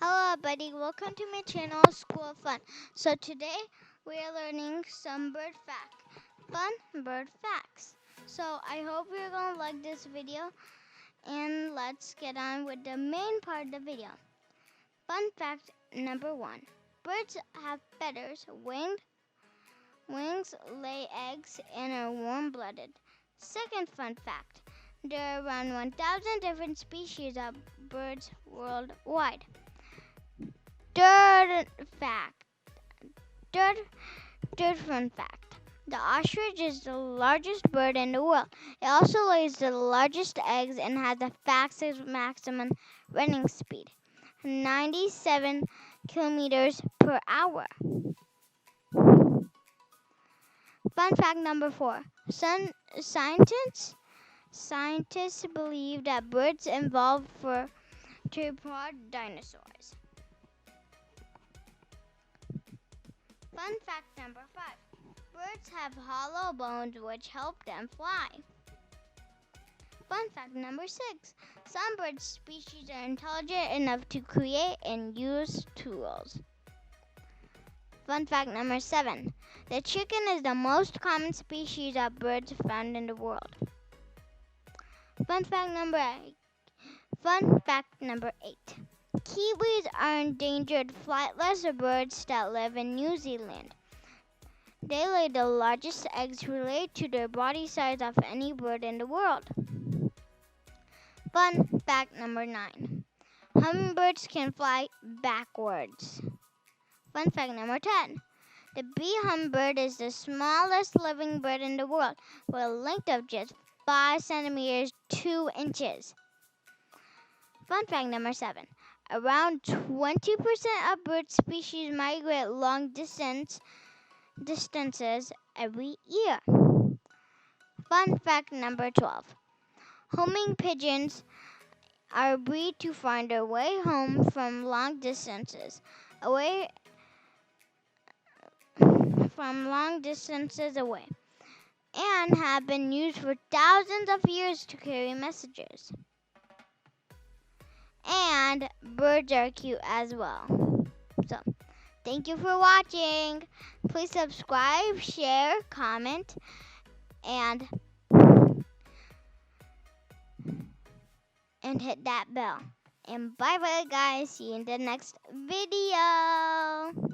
Hello everybody, welcome to my channel School Fun. So today we are learning some fun bird facts. So I hope you're going to like this video and let's get on with the main part of the video. Fun fact number 1. Birds have feathers, wings, lay eggs, and are warm-blooded. Second fun fact, there are around 1,000 different species of birds worldwide. Third fact. Third fun fact. The ostrich is the largest bird in the world. It also lays the largest eggs and has the fastest maximum running speed, 97 kilometers per hour. Fun fact number 4. Scientists believe that birds evolved for theropod dinosaurs. Fun fact number 5. Birds have hollow bones which help them fly. Fun fact number 6. Some bird species are intelligent enough to create and use tools. Fun fact number 7. The chicken is the most common species of birds found in the world. Fun fact number 8. Kiwis are endangered flightless birds that live in New Zealand. They lay the largest eggs related to their body size of any bird in the world. Fun fact number 9. Hummingbirds can fly backwards. Fun fact number 10. The bee hummingbird is the smallest living bird in the world with a length of just 5 centimeters 2 inches. Fun fact number 7. Around 20% of bird species migrate long distances every year. Fun fact number 12. Homing pigeons are bred to find their way home from long distances away and have been used for thousands of years to carry messages. And birds are cute as well. So, thank you for watching. Please subscribe, share, comment, and hit that bell. And bye bye guys. See you in the next video.